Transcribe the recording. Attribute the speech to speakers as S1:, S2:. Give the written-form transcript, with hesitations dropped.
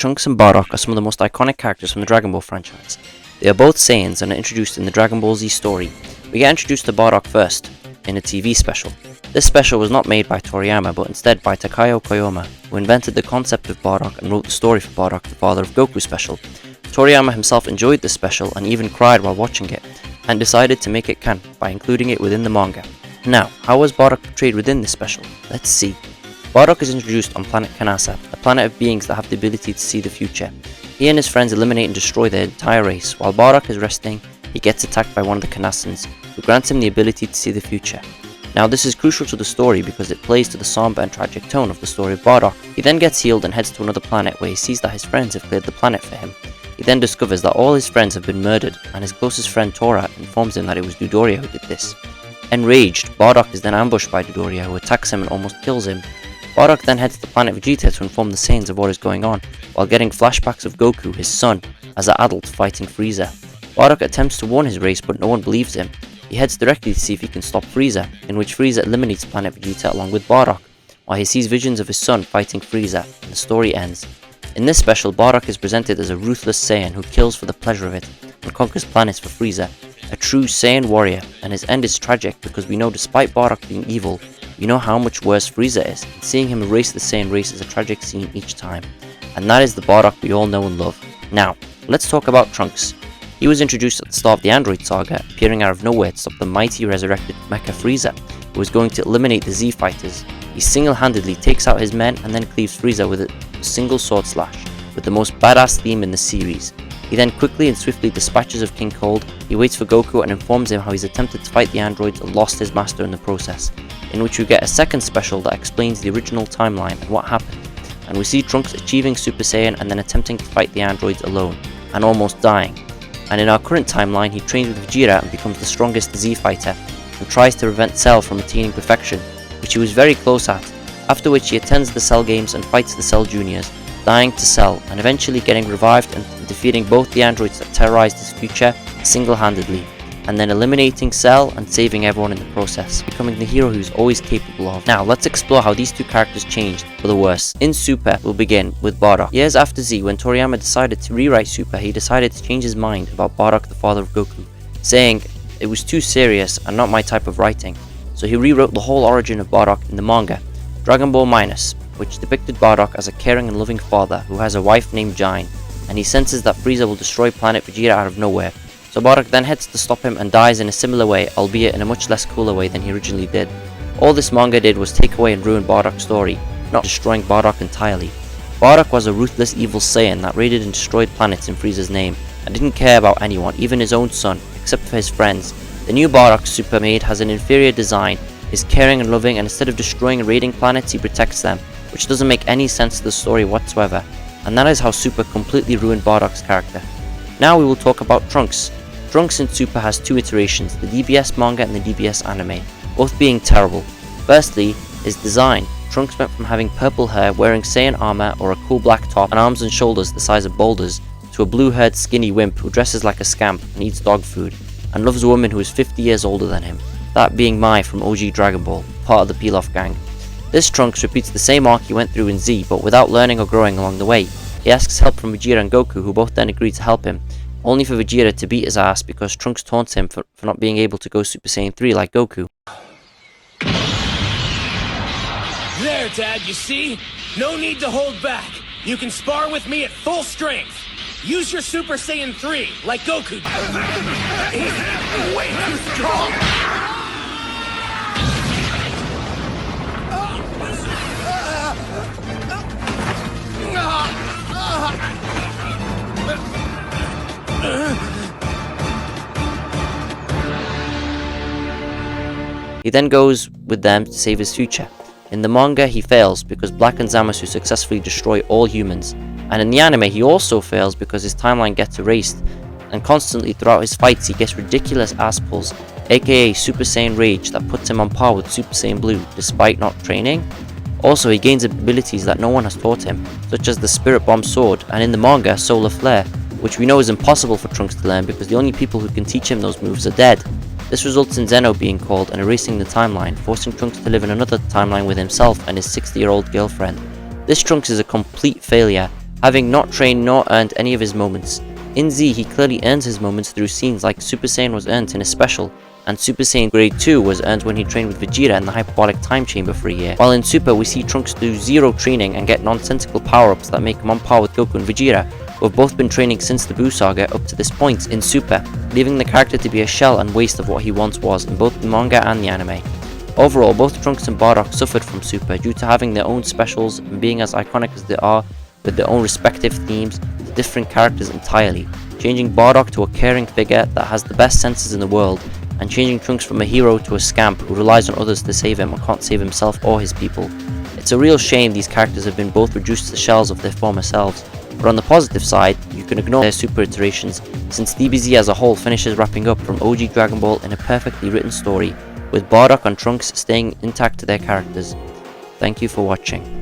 S1: Trunks and Bardock are some of the most iconic characters from the Dragon Ball franchise. They are both Saiyans and are introduced in the Dragon Ball Z story. We get introduced to Bardock first, in a TV special. This special was not made by Toriyama, but instead by Takao Koyama, who invented the concept of Bardock and wrote the story for Bardock, the Father of Goku special. Toriyama himself enjoyed this special and even cried while watching it, and decided to make it canon by including it within the manga. Now, how was Bardock portrayed within this special? Let's see. Bardock is introduced on planet Kanasa, a planet of beings that have the ability to see the future. He and his friends eliminate and destroy their entire race. While Bardock is resting, he gets attacked by one of the Kanasans, who grants him the ability to see the future. Now this is crucial to the story because it plays to the somber and tragic tone of the story of Bardock. He then gets healed and heads to another planet where he sees that his friends have cleared the planet for him. He then discovers that all his friends have been murdered, and his closest friend Tora informs him that it was Dodoria who did this. Enraged, Bardock is then ambushed by Dodoria, who attacks him and almost kills him. Bardock then heads to planet Vegeta to inform the Saiyans of what is going on, while getting flashbacks of Goku, his son, as an adult fighting Freeza. Bardock attempts to warn his race, but no one believes him. He heads directly to see if he can stop Freeza, in which Freeza eliminates planet Vegeta along with Bardock, while he sees visions of his son fighting Freeza, and the story ends. In this special, Bardock is presented as a ruthless Saiyan who kills for the pleasure of it, and conquers planets for Freeza, a true Saiyan warrior, and his end is tragic because we know despite Bardock being evil, we know how much worse Freeza is, and seeing him erase the Saiyan race is a tragic scene each time. And that is the Bardock we all know and love. Now, let's talk about Trunks. He was introduced at the start of the Android saga, appearing out of nowhere to stop the mighty resurrected Mecha Freeza, who was going to eliminate the Z fighters. He single-handedly takes out his men and then cleaves Freeza with a single sword slash, with the most badass theme in the series. He then quickly and swiftly dispatches of King Cold. He waits for Goku and informs him how he's attempted to fight the androids and lost his master in the process, in which we get a second special that explains the original timeline and what happened, and we see Trunks achieving Super Saiyan and then attempting to fight the androids alone, and almost dying. And in our current timeline, he trains with Vegeta and becomes the strongest Z fighter, and tries to prevent Cell from attaining perfection, which he was very close at, after which he attends the Cell games and fights the Cell Juniors, dying to Cell, and eventually getting revived and defeating both the androids that terrorized his future single-handedly, and then eliminating Cell and saving everyone in the process, becoming the hero he's always capable of. Now let's explore how these two characters changed for the worse. In Super, we'll begin with Bardock. Years after Z, when Toriyama decided to rewrite Super, he decided to change his mind about Bardock, the father of Goku, saying it was too serious and not my type of writing. So he rewrote the whole origin of Bardock in the manga, Dragon Ball Minus, which depicted Bardock as a caring and loving father who has a wife named Jine, and he senses that Freeza will destroy planet Vegeta out of nowhere. So Bardock then heads to stop him and dies in a similar way, albeit in a much less cooler way than he originally did. All this manga did was take away and ruin Bardock's story, not destroying Bardock entirely. Bardock was a ruthless evil Saiyan that raided and destroyed planets in Frieza's name, and didn't care about anyone, even his own son, except for his friends. The new Bardock Super made has an inferior design, is caring and loving, and instead of destroying and raiding planets, he protects them, which doesn't make any sense to the story whatsoever, and that is how Super completely ruined Bardock's character. Now we will talk about Trunks. Trunks in Super has two iterations, the DBS manga and the DBS anime, both being terrible. Firstly, his design. Trunks went from having purple hair, wearing Saiyan armor or a cool black top and arms and shoulders the size of boulders, to a blue-haired skinny wimp who dresses like a scamp and eats dog food, and loves a woman who is 50 years older than him, that being Mai from OG Dragon Ball, part of the Pilaf gang. This Trunks repeats the same arc he went through in Z, but without learning or growing along the way. He asks help from Vegeta and Goku, who both then agree to help him, only for Vegeta to beat his ass because Trunks taunts him for not being able to go Super Saiyan 3 like Goku.
S2: There, Dad, you see? No need to hold back. You can spar with me at full strength. Use your Super Saiyan 3, like Goku. He's way too strong.
S1: He then goes with them to save his future. In the manga, he fails because Black and Zamasu successfully destroy all humans, and in the anime he also fails because his timeline gets erased, and constantly throughout his fights he gets ridiculous ass pulls, aka Super Saiyan Rage, that puts him on par with Super Saiyan Blue despite not training. Also, he gains abilities that no one has taught him, such as the Spirit Bomb Sword, and in the manga, Solar Flare, which we know is impossible for Trunks to learn because the only people who can teach him those moves are dead. This results in Zeno being called and erasing the timeline, forcing Trunks to live in another timeline with himself and his 60-year-old girlfriend. This Trunks is a complete failure, having not trained nor earned any of his moments. In Z, he clearly earns his moments through scenes like Super Saiyan was earned in his special, and Super Saiyan Grade 2 was earned when he trained with Vegeta in the Hyperbolic Time Chamber for a year. While in Super, we see Trunks do zero training and get nonsensical power-ups that make him on par with Goku and Vegeta, who have both been training since the Buu Saga up to this point in Super, leaving the character to be a shell and waste of what he once was in both the manga and the anime. Overall, both Trunks and Bardock suffered from Super due to having their own specials and being as iconic as they are, with their own respective themes, different characters entirely, changing Bardock to a caring figure that has the best senses in the world, and changing Trunks from a hero to a scamp who relies on others to save him and can't save himself or his people. It's a real shame these characters have been both reduced to shells of their former selves, but on the positive side, you can ignore their super iterations, since DBZ as a whole finishes wrapping up from OG Dragon Ball in a perfectly written story, with Bardock and Trunks staying intact to their characters. Thank you for watching.